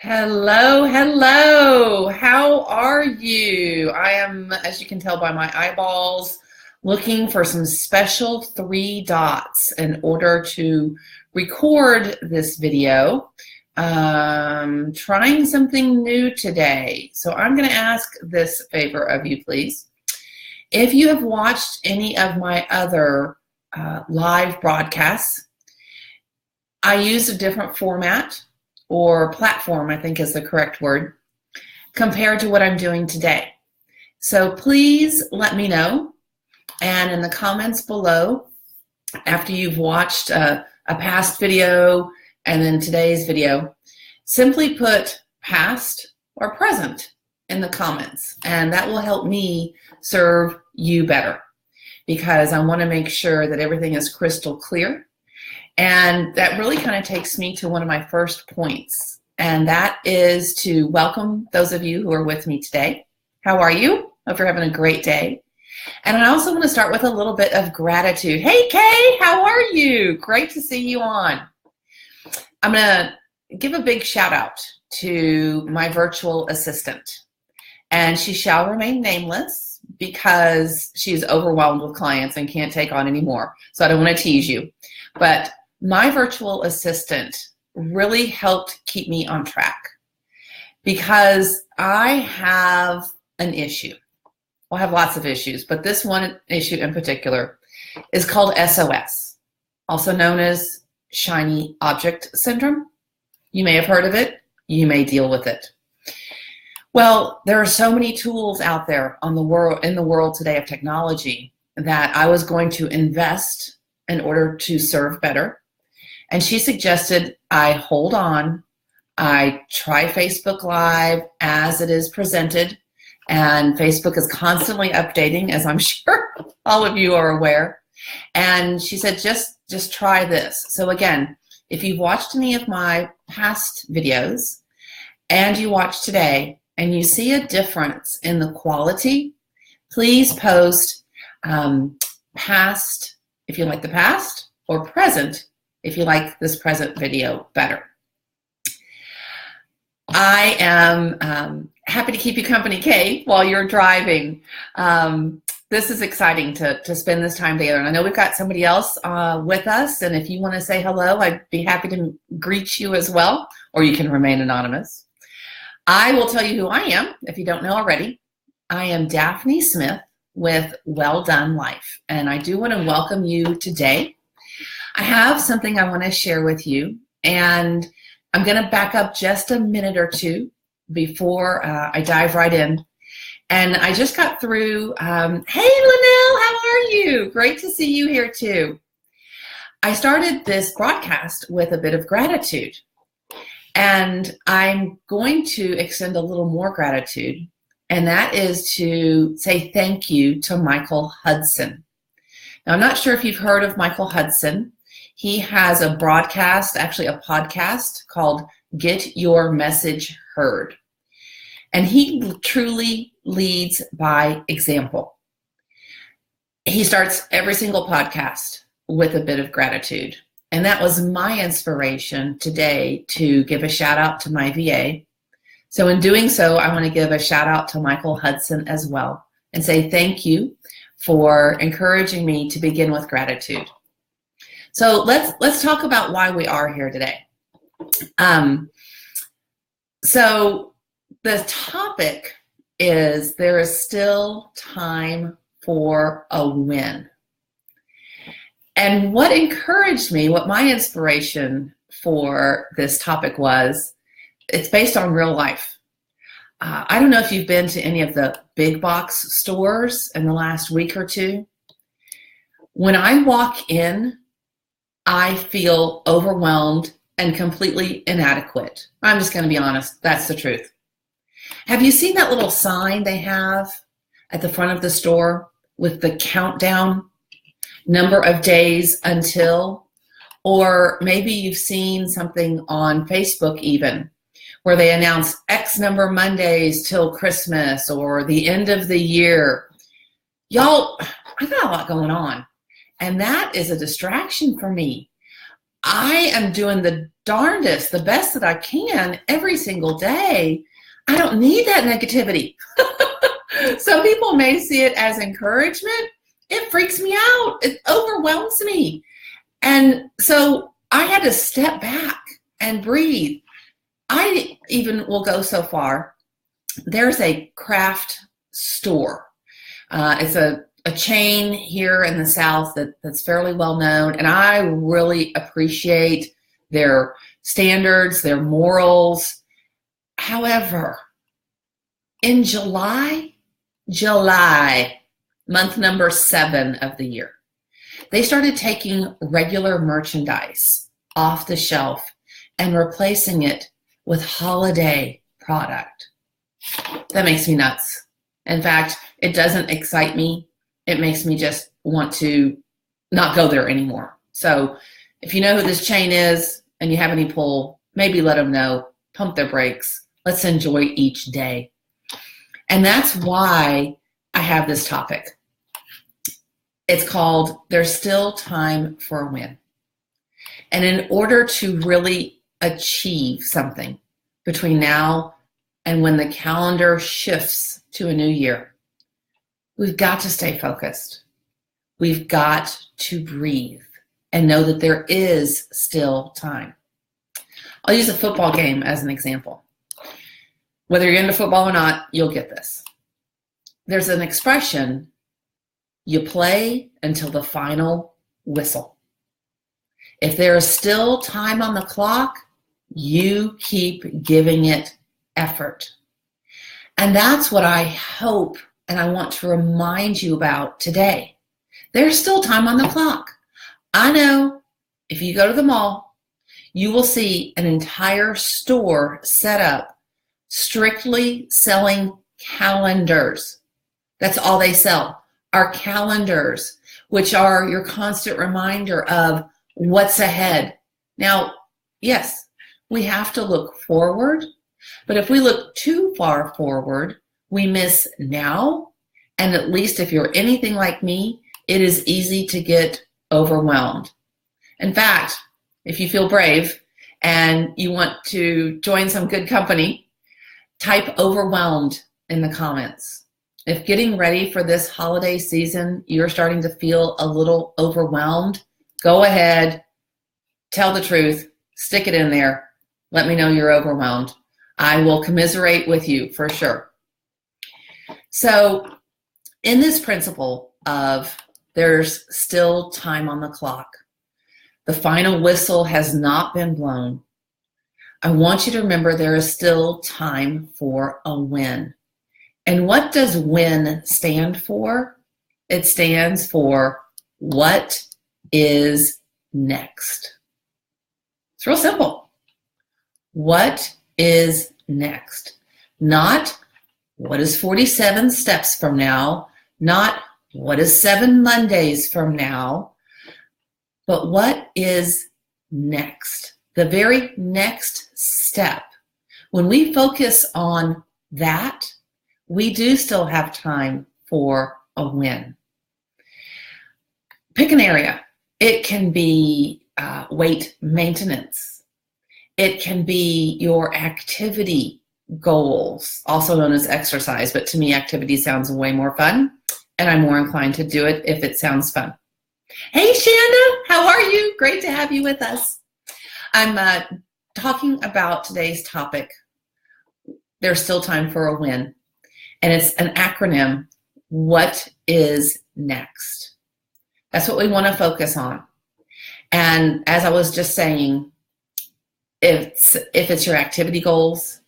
Hello, hello. How are you? I am, as you can tell by my eyeballs, looking for some special three dots in order to record this video. Trying something new today. So I'm going to ask this favor of you, please. If you have watched any of my other live broadcasts, I use a different format or platform, I think is the correct word, compared to what I'm doing today. So please let me know. And in the comments below, after you've watched a past video and then today's video, simply put past or present in the comments. And that will help me serve you better, because I want to make sure that everything is crystal clear. And that really kind of takes me to one of my first points, and that is to welcome those of you who are with me today. How are you? Hope you're having a great day. And I also want to start with a little bit of gratitude. Hey, Kay, how are you? Great to see you on. I'm going to give a big shout out to my virtual assistant, and she shall remain nameless because she's overwhelmed with clients and can't take on any more. So I don't want to tease you, but my virtual assistant really helped keep me on track, because I have an issue. Well, I have lots of issues, but this one issue in particular is called SOS, also known as shiny object syndrome. You may have heard of it. You may deal with it. Well, there are so many tools out there in the world today of technology that I was going to invest in order to serve better. And she suggested I hold on, I try Facebook Live as it is presented, and Facebook is constantly updating, as I'm sure all of you are aware. And she said, just try this. So again, if you've watched any of my past videos and you watch today and you see a difference in the quality, please post past if you like the past, or present if you like this present video better. I am happy to keep you company, Kay, while you're driving. This is exciting to spend this time together. And I know we've got somebody else with us, and if you want to say hello, I'd be happy to greet you as well, or you can remain anonymous. I will tell you who I am, if you don't know already. I am Daphne Smith with Well Done Life, and I do want to welcome you today. I have something I want to share with you, and I'm going to back up just a minute or two before I dive right in. And I just got through, hey Linnell, how are you? Great to see you here too. I started this broadcast with a bit of gratitude, and I'm going to extend a little more gratitude, and that is to say thank you to Michael Hudson. Now, I'm not sure if you've heard of Michael Hudson. He has a broadcast, actually a podcast called Get Your Message Heard. And he truly leads by example. He starts every single podcast with a bit of gratitude. And that was my inspiration today to give a shout out to my VA. So in doing so, I want to give a shout out to Michael Hudson as well and say thank you for encouraging me to begin with gratitude. So let's talk about why we are here today. So the topic is there is still time for a win. And what encouraged me, what my inspiration for this topic was, it's based on real life. I don't know if you've been to any of the big box stores in the last week or two. When I walk in, I feel overwhelmed and completely inadequate. I'm just going to be honest. That's the truth. Have you seen that little sign they have at the front of the store with the countdown, number of days until? Or maybe you've seen something on Facebook even where they announce X number Mondays till Christmas or the end of the year. Y'all, I got a lot going on, and that is a distraction for me. I am doing the darndest, the best that I can every single day. I don't need that negativity. Some people may see it as encouragement. It freaks me out. It overwhelms me. And so I had to step back and breathe. I even will go so far. There's a craft store. It's a chain here in the South that's fairly well known. And I really appreciate their standards, their morals. However, in July, month number 7 of the year, they started taking regular merchandise off the shelf and replacing it with holiday product. That makes me nuts. In fact, it doesn't excite me. It makes me just want to not go there anymore. So if you know who this chain is and you have any pull, maybe let them know, pump their brakes. Let's enjoy each day. And that's why I have this topic. It's called There's Still Time for a Win. And in order to really achieve something between now and when the calendar shifts to a new year, we've got to stay focused. We've got to breathe and know that there is still time. I'll use a football game as an example. Whether you're into football or not, you'll get this. There's an expression, you play until the final whistle. If there is still time on the clock, you keep giving it effort. And that's what I hope and I want to remind you about today. There's still time on the clock. I know if you go to the mall, you will see an entire store set up strictly selling calendars. That's all they sell, are calendars, which are your constant reminder of what's ahead. Now, yes, we have to look forward, but if we look too far forward, we miss now. And at least if you're anything like me, it is easy to get overwhelmed. In fact, if you feel brave and you want to join some good company, type overwhelmed in the comments. If getting ready for this holiday season, you're starting to feel a little overwhelmed, go ahead, tell the truth, stick it in there. Let me know you're overwhelmed. I will commiserate with you for sure. So in this principle of there's still time on the clock, the final whistle has not been blown, I want you to remember there is still time for a win. And what does win stand for? It stands for what is next. It's real simple. What is next? Not what is 47 steps from now, not what is 7 Mondays from now, but what is next? The very next step. When we focus on that, we do still have time for a win. Pick an area. It can be weight maintenance. It can be your activity goals, also known as exercise, but to me, activity sounds way more fun, and I'm more inclined to do it if it sounds fun. Hey, Shanda, how are you? Great to have you with us. I'm talking about today's topic, There's Still Time for a Win, and it's an acronym, What is Next? That's what we want to focus on. And as I was just saying, if it's your activity goals,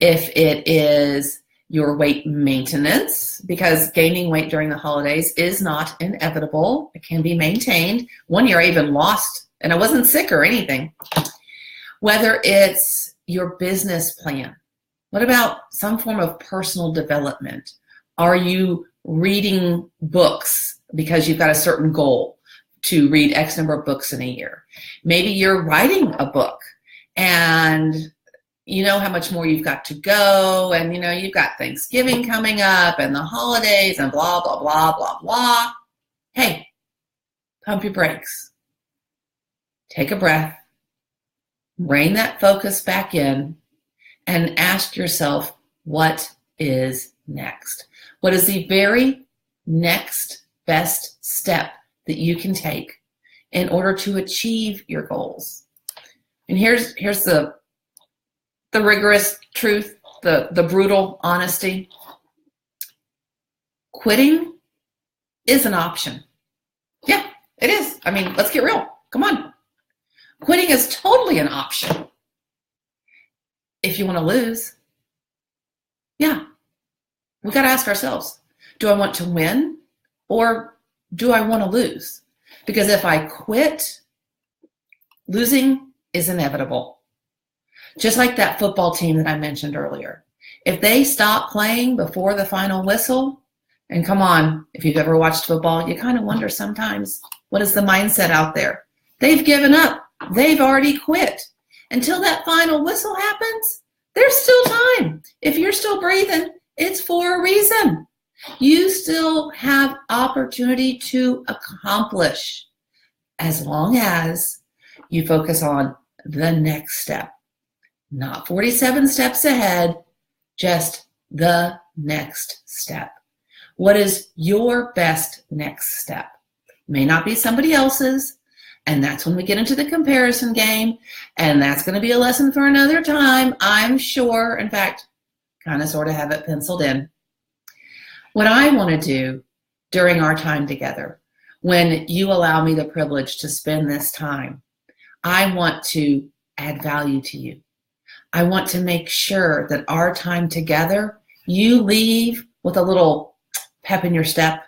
if it is your weight maintenance, because gaining weight during the holidays is not inevitable. It can be maintained. One year I even lost, and I wasn't sick or anything. Whether it's your business plan, what about some form of personal development? Are you reading books because you've got a certain goal to read X number of books in a year? Maybe you're writing a book and you know how much more you've got to go, and you know you've got Thanksgiving coming up and the holidays and blah, blah, blah, blah, blah. Hey, pump your brakes. Take a breath. Rein that focus back in and ask yourself, what is next? What is the very next best step that you can take in order to achieve your goals? And here's the rigorous truth, the brutal honesty. Quitting is an option. Yeah, it is. I mean, let's get real. Come on. Quitting is totally an option. If you want to lose, yeah, we got to ask ourselves, do I want to win or do I want to lose? Because if I quit, losing is inevitable. Just like that football team that I mentioned earlier. If they stop playing before the final whistle, and come on, if you've ever watched football, you kind of wonder sometimes, what is the mindset out there? They've given up. They've already quit. Until that final whistle happens, there's still time. If you're still breathing, it's for a reason. You still have opportunity to accomplish as long as you focus on the next step. Not 47 steps ahead, just the next step. What is your best next step? May not be somebody else's, and that's when we get into the comparison game, and that's going to be a lesson for another time, I'm sure. In fact, kind of sort of have it penciled in. What I want to do during our time together, when you allow me the privilege to spend this time, I want to add value to you. I want to make sure that our time together, you leave with a little pep in your step,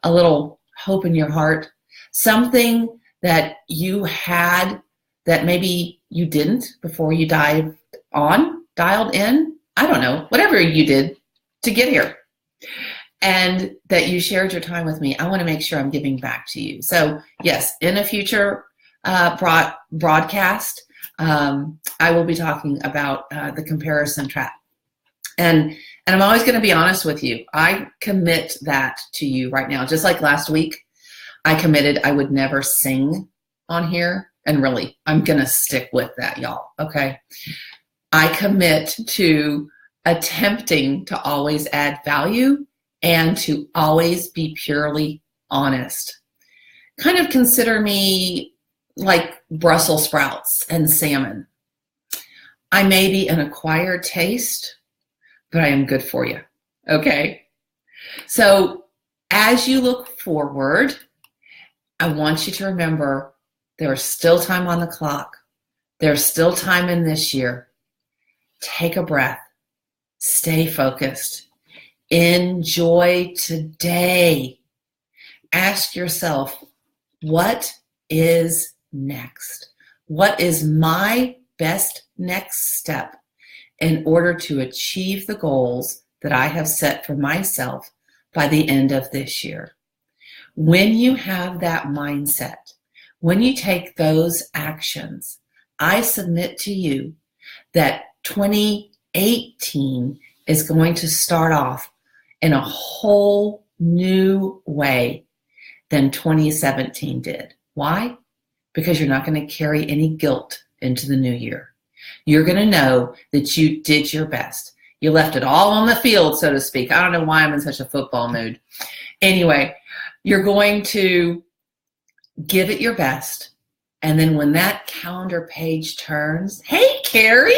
a little hope in your heart, something that you had that maybe you didn't before you dialed in, I don't know, whatever you did to get here, and that you shared your time with me. I want to make sure I'm giving back to you. So yes, in a future broadcast, I will be talking about the comparison trap. And I'm always going to be honest with you. I commit that to you right now. Just like last week, I committed I would never sing on here. And really, I'm going to stick with that, y'all. Okay. I commit to attempting to always add value and to always be purely honest. Kind of consider me like Brussels sprouts and salmon. I may be an acquired taste, but I am good for you. Okay. So as you look forward, I want you to remember there's still time on the clock. There's still time in this year. Take a breath. Stay focused. Enjoy today. Ask yourself, what is next? What is my best next step in order to achieve the goals that I have set for myself by the end of this year? When you have that mindset, when you take those actions, I submit to you that 2018 is going to start off in a whole new way than 2017 did. Why? Because you're not going to carry any guilt into the new year. You're going to know that you did your best. You left it all on the field, so to speak. I don't know why I'm in such a football mood. Anyway, you're going to give it your best. And then when that calendar page turns, hey, Carrie,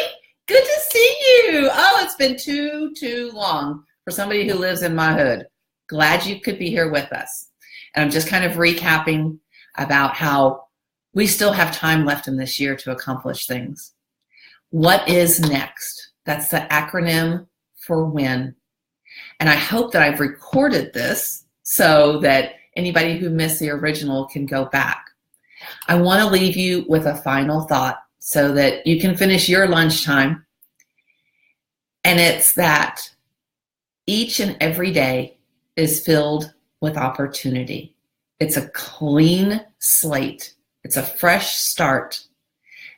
good to see you. Oh, it's been too long for somebody who lives in my hood. Glad you could be here with us. And I'm just kind of recapping about how we still have time left in this year to accomplish things. What is next? That's the acronym for WIN. And I hope that I've recorded this so that anybody who missed the original can go back. I want to leave you with a final thought so that you can finish your lunchtime. And it's that each and every day is filled with opportunity. It's a clean slate. It's a fresh start.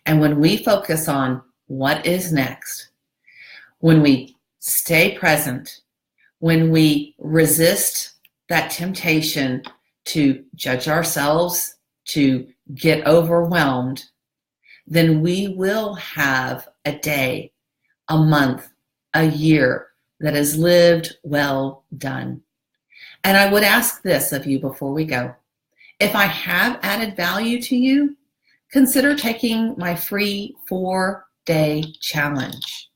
And when we focus on what is next, when we stay present, when we resist that temptation to judge ourselves, to get overwhelmed, then we will have a day, a month, a year that is lived well done. And I would ask this of you before we go. If I have added value to you, consider taking my free 4-day challenge.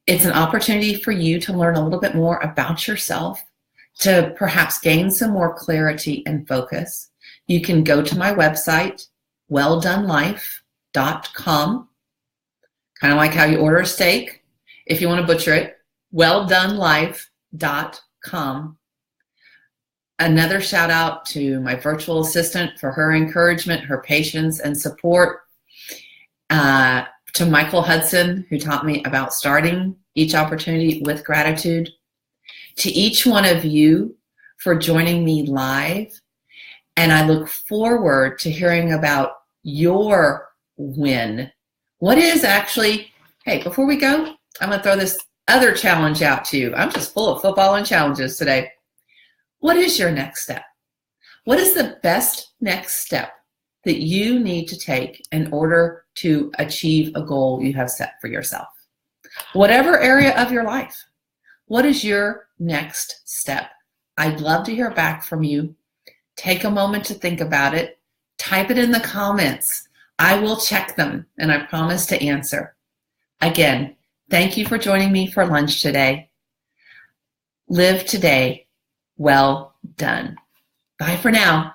It's an opportunity for you to learn a little bit more about yourself, to perhaps gain some more clarity and focus. You can go to my website, welldonelife.com, kind of like how you order a steak. If you want to butcher it, welldonelife.com. Another shout out to my virtual assistant for her encouragement, her patience, and support. To Michael Hudson, who taught me about starting each opportunity with gratitude. To each one of you for joining me live. And I look forward to hearing about your win. What is actually, hey, before we go, I'm going to throw this other challenge out to you. I'm just full of football and challenges today. What is your next step? What is the best next step that you need to take in order to achieve a goal you have set for yourself? Whatever area of your life, what is your next step? I'd love to hear back from you. Take a moment to think about it. Type it in the comments. I will check them, and I promise to answer. Again, thank you for joining me for lunch today. Live today well done. Bye for now.